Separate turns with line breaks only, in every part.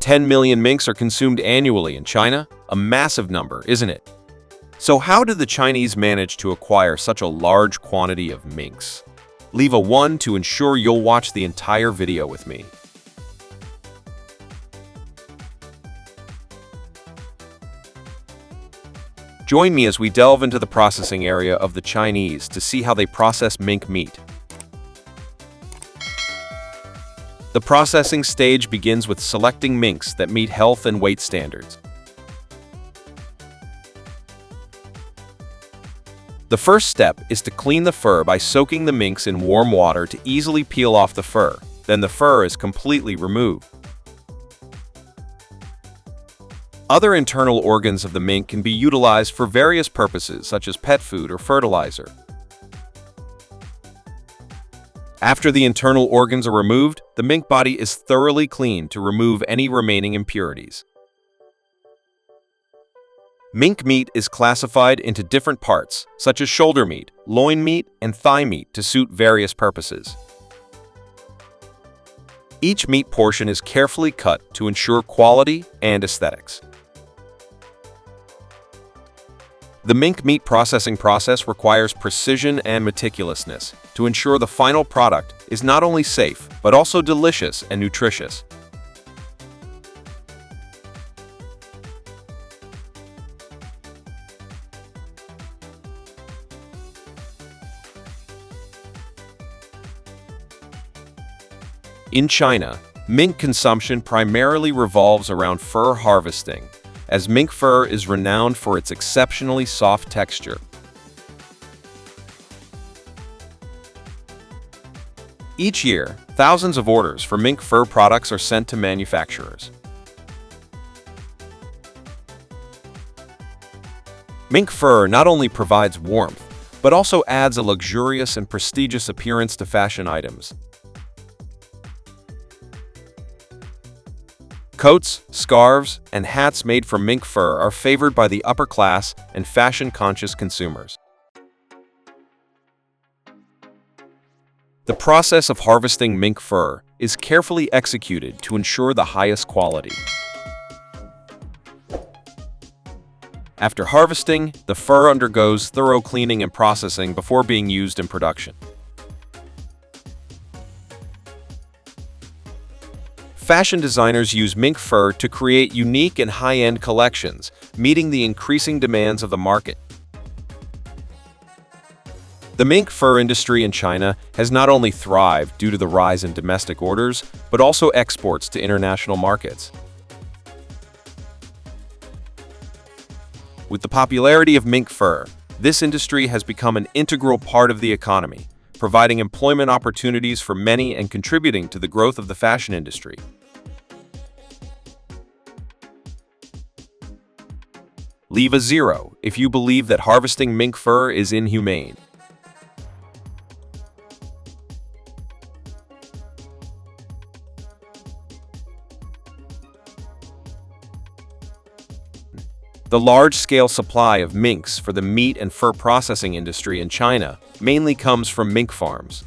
10 million minks are consumed annually in China, a massive number, isn't it? So how did the Chinese manage to acquire such a large quantity of minks? Leave a 1 to ensure you'll watch the entire video with me. Join me as we delve into the processing area of the Chinese to see how they process mink meat. The processing stage begins with selecting minks that meet health and weight standards. The first step is to clean the fur by soaking the minks in warm water to easily peel off the fur. Then the fur is completely removed. Other internal organs of the mink can be utilized for various purposes, such as pet food or fertilizer. After the internal organs are removed, the mink body is thoroughly cleaned to remove any remaining impurities. Mink meat is classified into different parts, such as shoulder meat, loin meat, and thigh meat to suit various purposes. Each meat portion is carefully cut to ensure quality and aesthetics. The mink meat processing process requires precision and meticulousness to ensure the final product is not only safe, but also delicious and nutritious. In China, mink consumption primarily revolves around fur harvesting, as mink fur is renowned for its exceptionally soft texture. Each year, thousands of orders for mink fur products are sent to manufacturers. Mink fur not only provides warmth, but also adds a luxurious and prestigious appearance to fashion items. Coats, scarves, and hats made from mink fur are favored by the upper class and fashion-conscious consumers. The process of harvesting mink fur is carefully executed to ensure the highest quality. After harvesting, the fur undergoes thorough cleaning and processing before being used in production. Fashion designers use mink fur to create unique and high-end collections, meeting the increasing demands of the market. The mink fur industry in China has not only thrived due to the rise in domestic orders, but also exports to international markets. With the popularity of mink fur, this industry has become an integral part of the economy, providing employment opportunities for many and contributing to the growth of the fashion industry. Leave a 0 if you believe that harvesting mink fur is inhumane. The large-scale supply of minks for the meat and fur processing industry in China mainly comes from mink farms.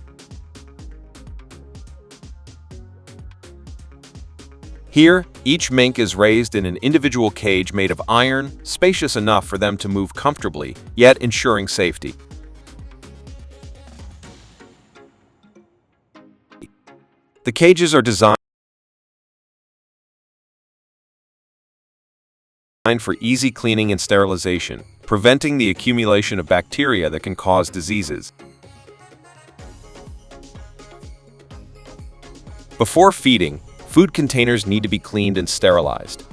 Here, each mink is raised in an individual cage made of iron, spacious enough for them to move comfortably, yet ensuring safety. The cages are designed for easy cleaning and sterilization, preventing the accumulation of bacteria that can cause diseases. Before feeding, food containers need to be cleaned and sterilized.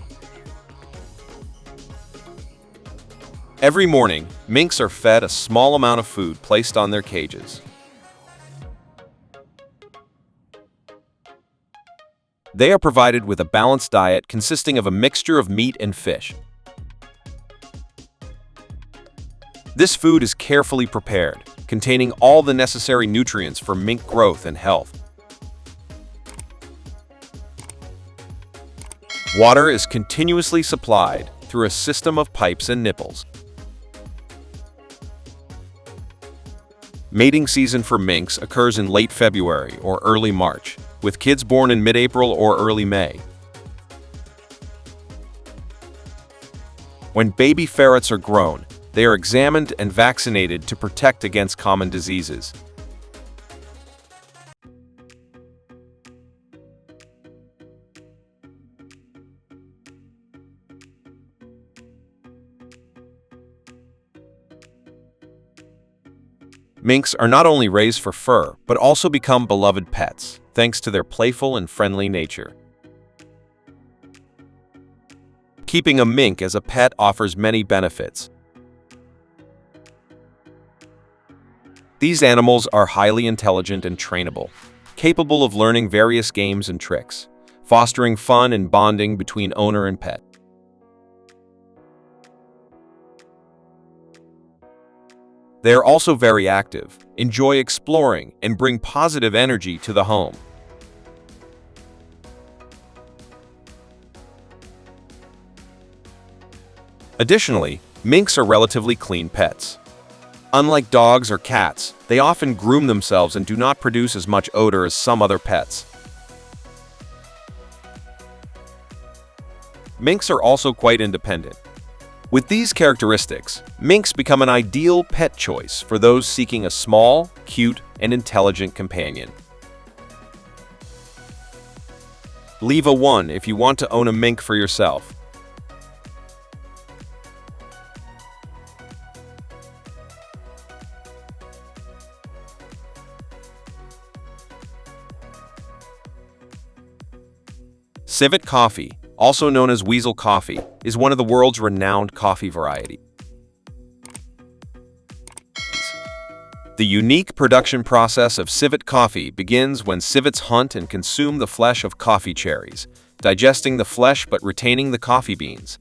Every morning, minks are fed a small amount of food placed on their cages. They are provided with a balanced diet consisting of a mixture of meat and fish. This food is carefully prepared, containing all the necessary nutrients for mink growth and health. Water is continuously supplied through a system of pipes and nipples. Mating season for minks occurs in late February or early March, with kids born in mid-April or early May. When baby ferrets are grown, they are examined and vaccinated to protect against common diseases. Minks are not only raised for fur, but also become beloved pets, thanks to their playful and friendly nature. Keeping a mink as a pet offers many benefits. These animals are highly intelligent and trainable, capable of learning various games and tricks, fostering fun and bonding between owner and pet. They are also very active, enjoy exploring, and bring positive energy to the home. Additionally, minks are relatively clean pets. Unlike dogs or cats, they often groom themselves and do not produce as much odor as some other pets. Minks are also quite independent. With these characteristics, minks become an ideal pet choice for those seeking a small, cute, and intelligent companion. Leave a 1 if you want to own a mink for yourself. Civet coffee, also known as weasel coffee, is one of the world's renowned coffee varieties. The unique production process of civet coffee begins when civets hunt and consume the flesh of coffee cherries, digesting the flesh but retaining the coffee beans.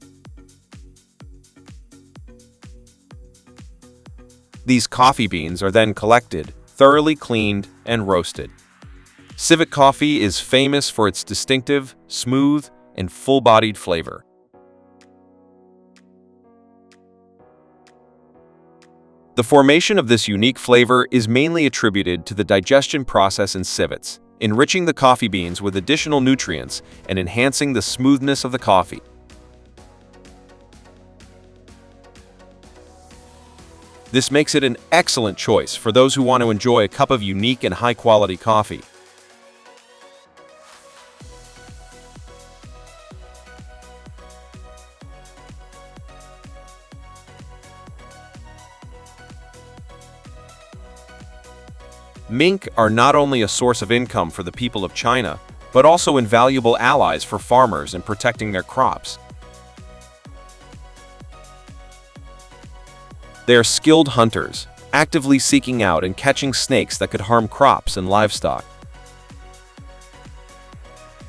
These coffee beans are then collected, thoroughly cleaned, and roasted. Civet coffee is famous for its distinctive, smooth, and full-bodied flavor. The formation of this unique flavor is mainly attributed to the digestion process in civets, enriching the coffee beans with additional nutrients and enhancing the smoothness of the coffee. This makes it an excellent choice for those who want to enjoy a cup of unique and high-quality coffee. Mink are not only a source of income for the people of China, but also invaluable allies for farmers in protecting their crops. They are skilled hunters, actively seeking out and catching snakes that could harm crops and livestock.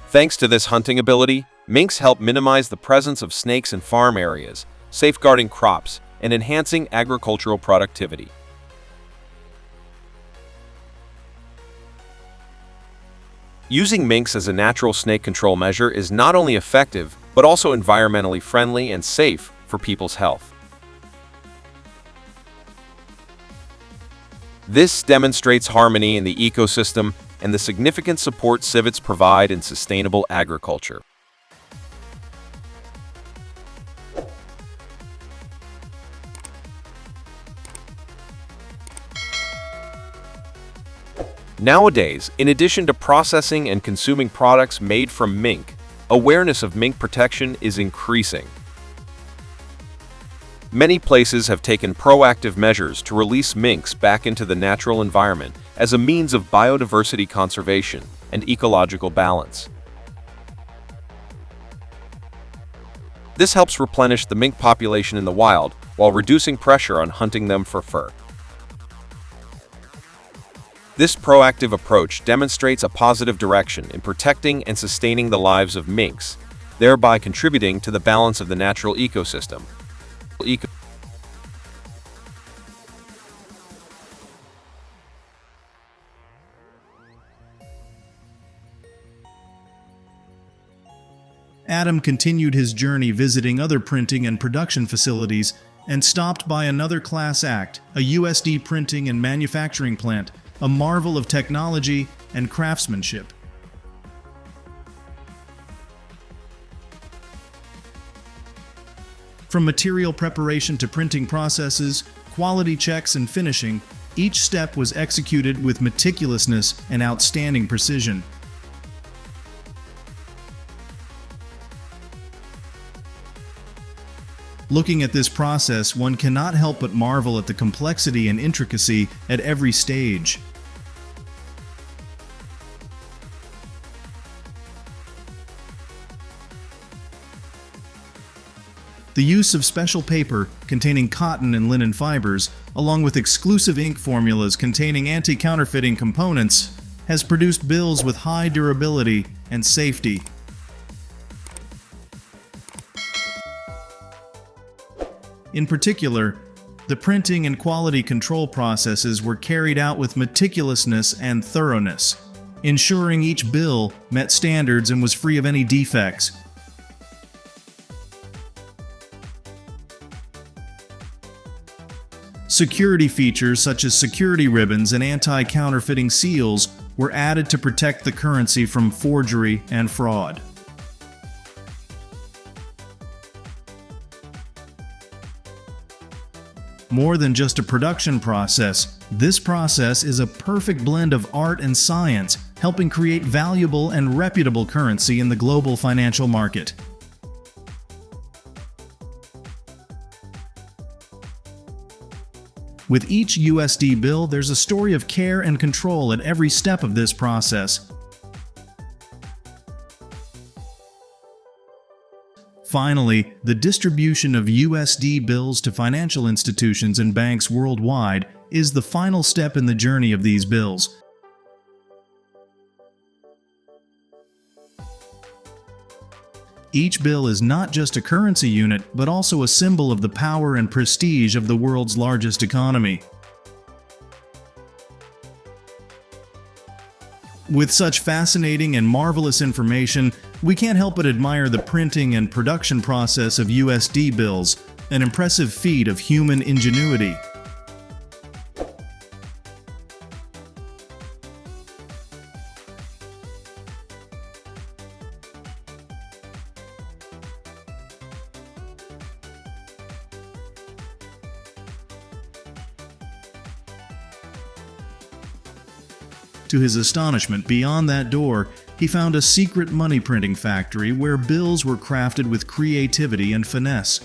Thanks to this hunting ability, minks help minimize the presence of snakes in farm areas, safeguarding crops and enhancing agricultural productivity. Using minks as a natural snake control measure is not only effective, but also environmentally friendly and safe for people's health. This demonstrates harmony in the ecosystem and the significant support civets provide in sustainable agriculture. Nowadays, in addition to processing and consuming products made from mink, awareness of mink protection is increasing. Many places have taken proactive measures to release minks back into the natural environment as a means of biodiversity conservation and ecological balance. This helps replenish the mink population in the wild while reducing pressure on hunting them for fur. This proactive approach demonstrates a positive direction in protecting and sustaining the lives of minks, thereby contributing to the balance of the natural ecosystem.
Adam continued his journey visiting other printing and production facilities and stopped by another class act, a USD printing and manufacturing plant, a marvel of technology and craftsmanship. From material preparation to printing processes, quality checks, and finishing, each step was executed with meticulousness and outstanding precision. Looking at this process, one cannot help but marvel at the complexity and intricacy at every stage. The use of special paper containing cotton and linen fibers, along with exclusive ink formulas containing anti-counterfeiting components, has produced bills with high durability and safety. In particular, the printing and quality control processes were carried out with meticulousness and thoroughness, ensuring each bill met standards and was free of any defects. Security features such as security ribbons and anti-counterfeiting seals were added to protect the currency from forgery and fraud. More than just a production process, this process is a perfect blend of art and science, helping create valuable and reputable currency in the global financial market. With each USD bill, there's a story of care and control at every step of this process. Finally, the distribution of USD bills to financial institutions and banks worldwide is the final step in the journey of these bills. Each bill is not just a currency unit, but also a symbol of the power and prestige of the world's largest economy. With such fascinating and marvelous information, we can't help but admire the printing and production process of USD bills, an impressive feat of human ingenuity. To his astonishment, beyond that door, he found a secret money printing factory where bills were crafted with creativity and finesse.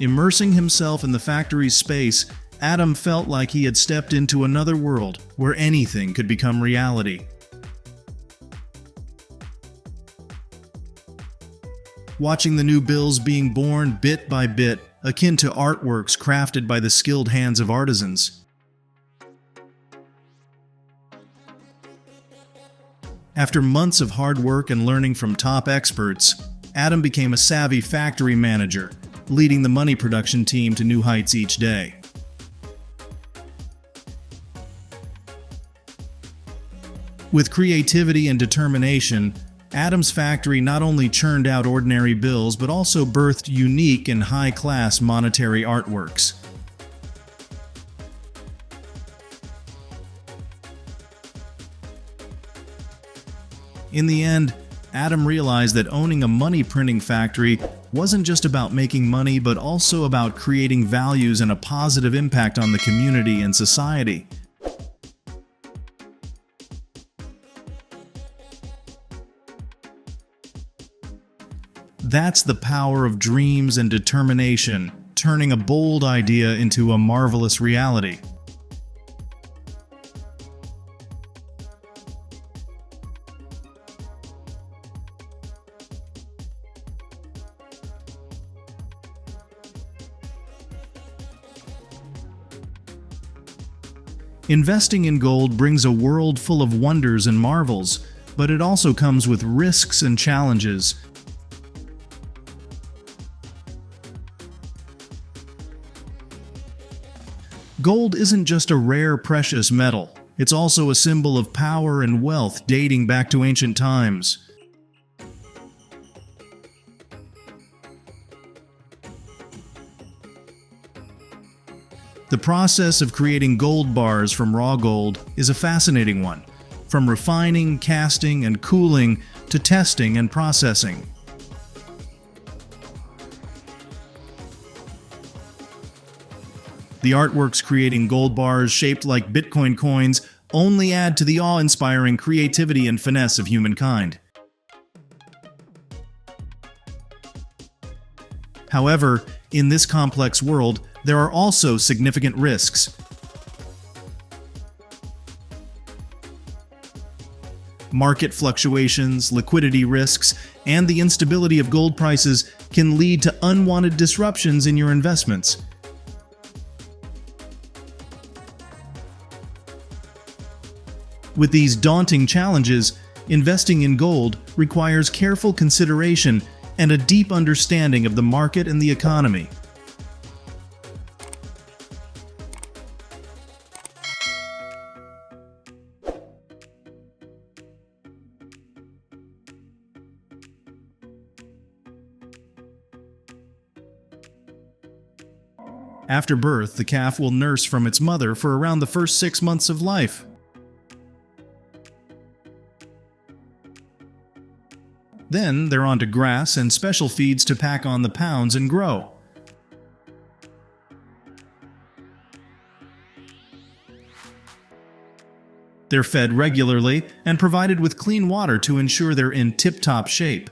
Immersing himself in the factory's space, Adam felt like he had stepped into another world where anything could become reality. Watching the new bills being born bit by bit, akin to artworks crafted by the skilled hands of artisans. After months of hard work and learning from top experts, Adam became a savvy factory manager, leading the money production team to new heights each day. With creativity and determination, Adam's factory not only churned out ordinary bills, but also birthed unique and high-class monetary artworks. In the end, Adam realized that owning a money printing factory wasn't just about making money, but also about creating values and a positive impact on the community and society. That's the power of dreams and determination, turning a bold idea into a marvelous reality. Investing in gold brings a world full of wonders and marvels, but it also comes with risks and challenges. Gold isn't just a rare, precious metal. It's also a symbol of power and wealth dating back to ancient times. The process of creating gold bars from raw gold is a fascinating one. from refining, casting, and cooling to testing and processing. The artworks creating gold bars shaped like Bitcoin coins only add to the awe-inspiring creativity and finesse of humankind. However, in this complex world, there are also significant risks. Market fluctuations, liquidity risks, and the instability of gold prices can lead to unwanted disruptions in your investments. With these daunting challenges, investing in gold requires careful consideration and a deep understanding of the market and the economy. After birth, the calf will nurse from its mother for around the first 6 months of life. Then they're onto grass and special feeds to pack on the pounds and grow. They're fed regularly and provided with clean water to ensure they're in tip-top shape.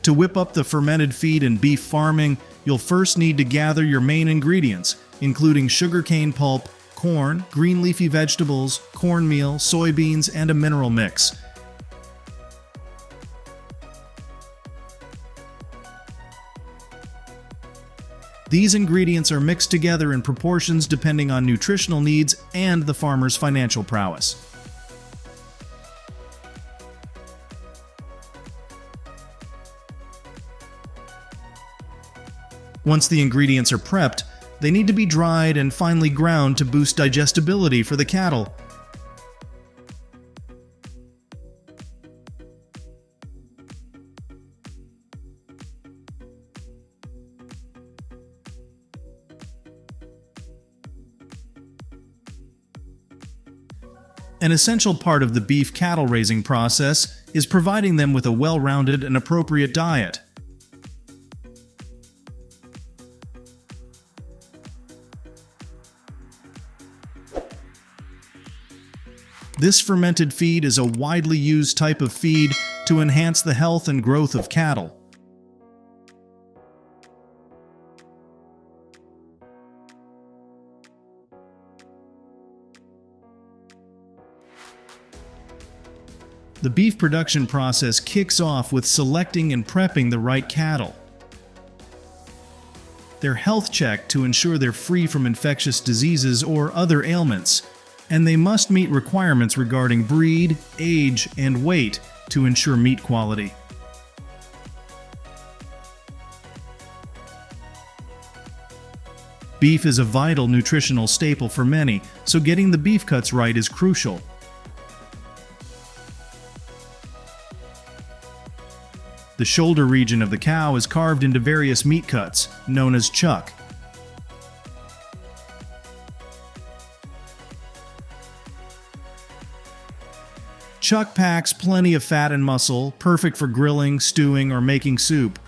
To whip up the fermented feed in beef farming, you'll first need to gather your main ingredients, including sugarcane pulp, corn, green leafy vegetables, cornmeal, soybeans, and a mineral mix. These ingredients are mixed together in proportions depending on nutritional needs and the farmer's financial prowess. Once the ingredients are prepped, they need to be dried and finely ground to boost digestibility for the cattle. An essential part of the beef cattle raising process is providing them with a well-rounded and appropriate diet. This fermented feed is a widely used type of feed to enhance the health and growth of cattle. The beef production process kicks off with selecting and prepping the right cattle. They're health checked to ensure they're free from infectious diseases or other ailments, and they must meet requirements regarding breed, age, and weight to ensure meat quality. Beef is a vital nutritional staple for many, so getting the beef cuts right is crucial. The shoulder region of the cow is carved into various meat cuts, known as chuck. Chuck packs plenty of fat and muscle, perfect for grilling, stewing, or making soup.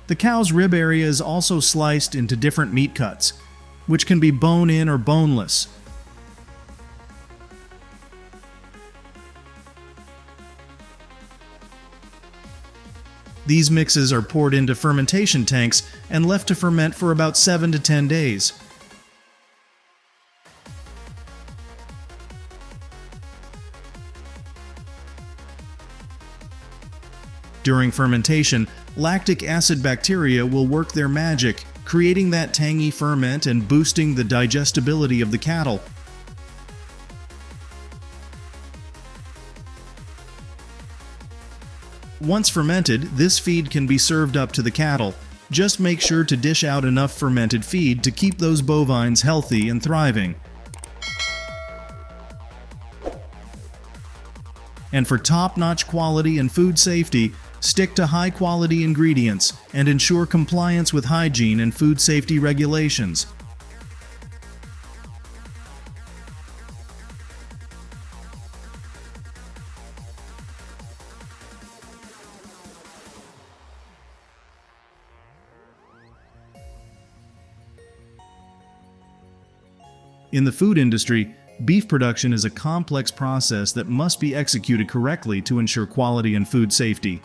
The cow's rib area is also sliced into different meat cuts, which can be bone-in or boneless. These mixes are poured into fermentation tanks and left to ferment for about 7 to 10 days. During fermentation, lactic acid bacteria will work their magic, creating that tangy ferment and boosting the digestibility of the cattle. Once fermented, this feed can be served up to the cattle, Just make sure to dish out enough fermented feed to keep those bovines healthy and thriving. And for top-notch quality and food safety, stick to high-quality ingredients and ensure compliance with hygiene and food safety regulations. In the food industry, beef production is a complex process that must be executed correctly to ensure quality and food safety.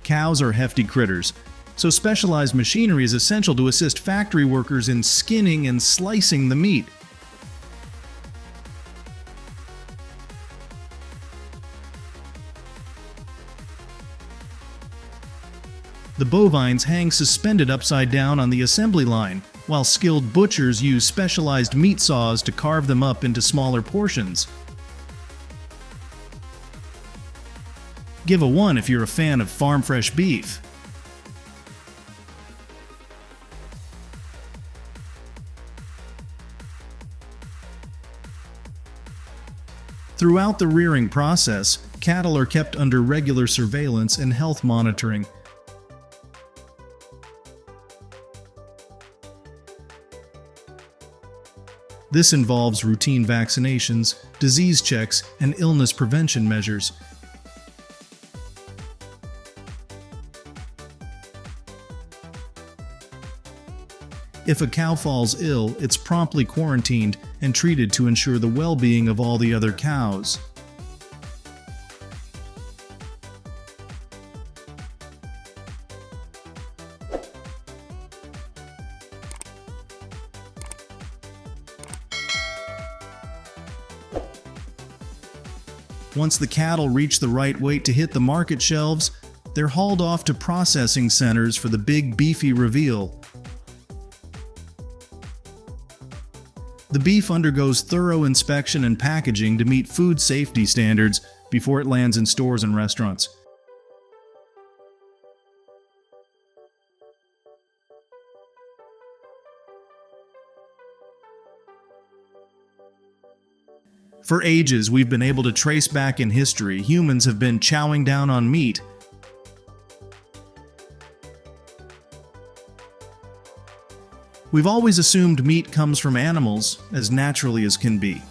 Cows are hefty critters, so specialized machinery is essential to assist factory workers in skinning and slicing the meat. The bovines hang suspended upside down on the assembly line, while skilled butchers use specialized meat saws to carve them up into smaller portions. Give a 1 if you're a fan of farm-fresh beef. Throughout the rearing process, cattle are kept under regular surveillance and health monitoring. This involves routine vaccinations, disease checks, and illness prevention measures. If a cow falls ill, it's promptly quarantined and treated to ensure the well-being of all the other cows. Once the cattle reach the right weight to hit the market shelves, they're hauled off to processing centers for the big beefy reveal. The beef undergoes thorough inspection and packaging to meet food safety standards before it lands in stores and restaurants. For ages, we've been able to trace back in history humans have been chowing down on meat. We've always assumed meat comes from animals, as naturally as can be.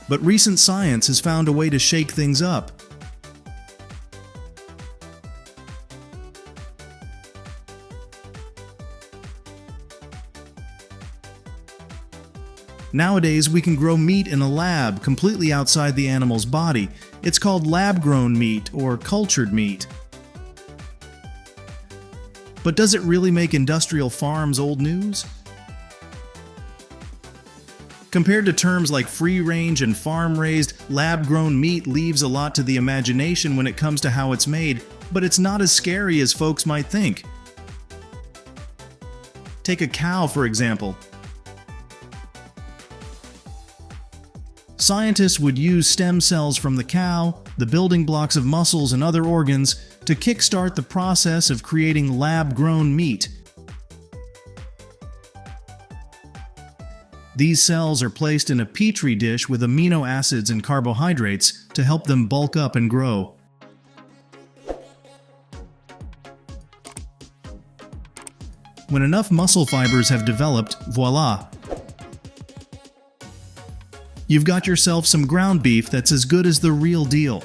But recent science has found a way to shake things up. Nowadays, we can grow meat in a lab completely outside the animal's body. It's called lab-grown meat or cultured meat. But does it really make industrial farms old news? Compared to terms like free-range and farm-raised, lab-grown meat leaves a lot to the imagination when it comes to how it's made, but it's not as scary as folks might think. Take a cow, for example. Scientists would use stem cells from the cow, the building blocks of muscles and other organs, to kickstart the process of creating lab-grown meat. These cells are placed in a petri dish with amino acids and carbohydrates to help them bulk up and grow. When enough muscle fibers have developed, voila! You've got yourself some ground beef that's as good as the real deal.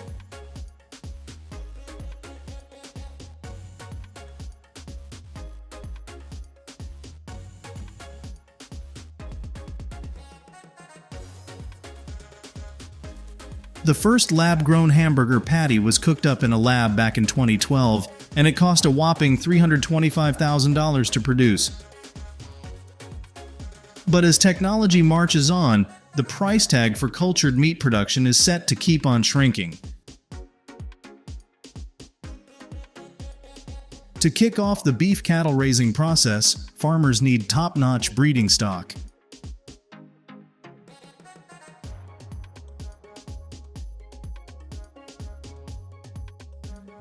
The first lab-grown hamburger patty was cooked up in a lab back in 2012, and it cost a whopping $325,000 to produce. But as technology marches on, the price tag for cultured meat production is set to keep on shrinking. To kick off the beef cattle raising process, farmers need top-notch breeding stock.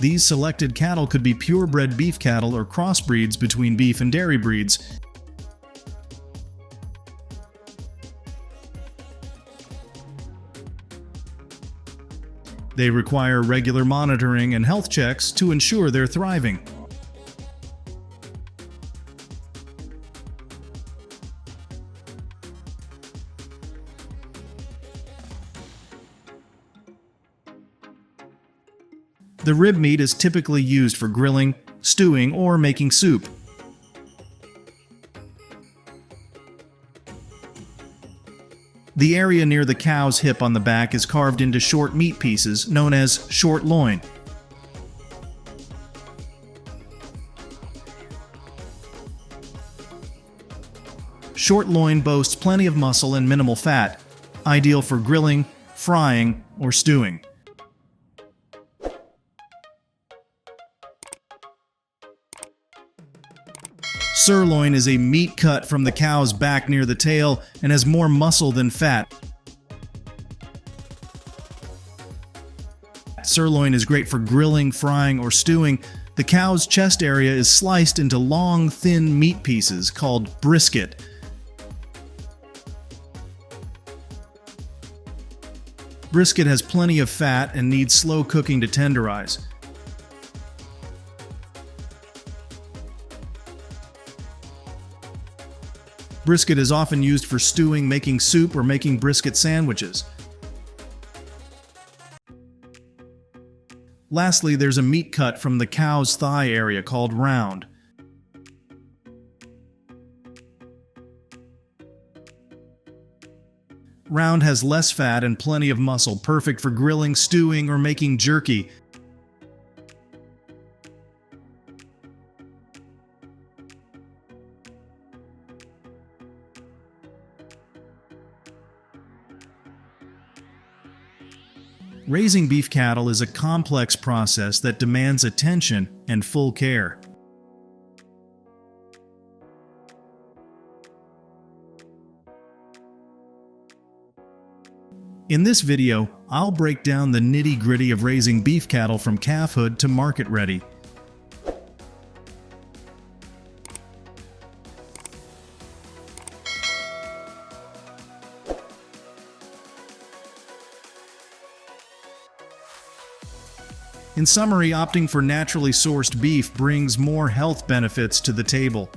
These selected cattle could be purebred beef cattle or crossbreeds between beef and dairy breeds. They require regular monitoring and health checks to ensure they're thriving. The rib meat is typically used for grilling, stewing, or making soup. The area near the cow's hip on the back is carved into short meat pieces, known as short loin. Short loin boasts plenty of muscle and minimal fat, ideal for grilling, frying, or stewing. Sirloin is a meat cut from the cow's back near the tail and has more muscle than fat. Sirloin is great for grilling, frying, or stewing. The cow's chest area is sliced into long, thin meat pieces called brisket. Brisket has plenty of fat and needs slow cooking to tenderize. Brisket is often used for stewing, making soup, or making brisket sandwiches. Lastly, there's a meat cut from the cow's thigh area called round. Round has less fat and plenty of muscle, perfect for grilling, stewing, or making jerky. Raising beef cattle is a complex process that demands attention and full care. In this video, I'll break down the nitty-gritty of raising beef cattle from calfhood to market ready. In summary, opting for naturally sourced beef brings more health benefits to the table.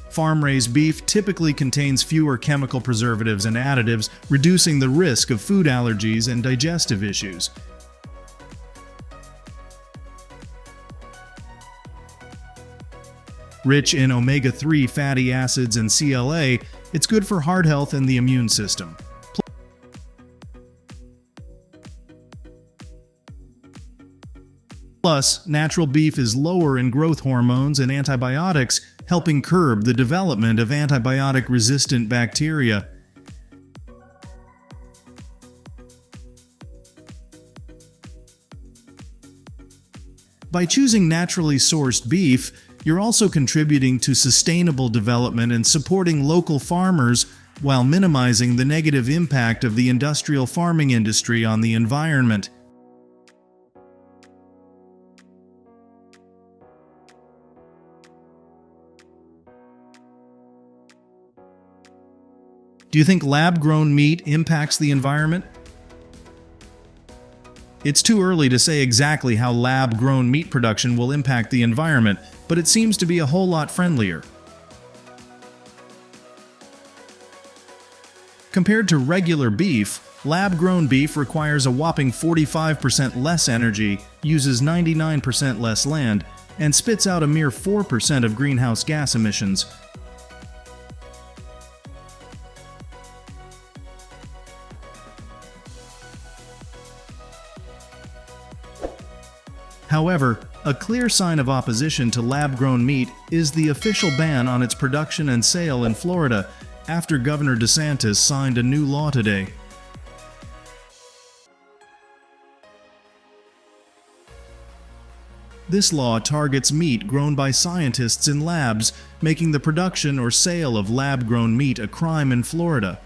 Farm-raised beef typically contains fewer chemical preservatives and additives, reducing the risk of food allergies and digestive issues. Rich in omega-3 fatty acids and CLA, it's good for heart health and the immune system. Plus, natural beef is lower in growth hormones and antibiotics, helping curb the development of antibiotic-resistant bacteria. By choosing naturally sourced beef, you're also contributing to sustainable development and supporting local farmers while minimizing the negative impact of the industrial farming industry on the environment. Do you think lab-grown meat impacts the environment? It's too early to say exactly how lab-grown meat production will impact the environment, but it seems to be a whole lot friendlier. Compared to regular beef, lab-grown beef requires a whopping 45% less energy, uses 99% less land, and spits out a mere 4% of greenhouse gas emissions. However, a clear sign of opposition to lab-grown meat is the official ban on its production and sale in Florida after Governor DeSantis signed a new law today. This law targets meat grown by scientists in labs, making the production or sale of lab-grown meat a crime in Florida.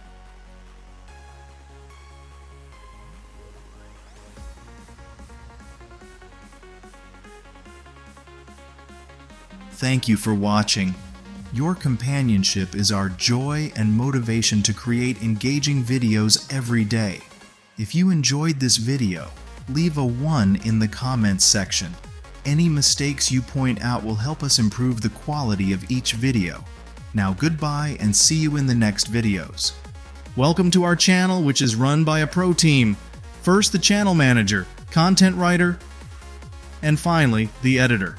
Thank you for watching. Your companionship is our joy and motivation to create engaging videos every day. If you enjoyed this video, leave a 1 in the comments section. Any mistakes you point out will help us improve the quality of each video. Now goodbye and see you in the next videos. Welcome to our channel, which is run by a pro team. First the channel manager, content writer, and finally the editor.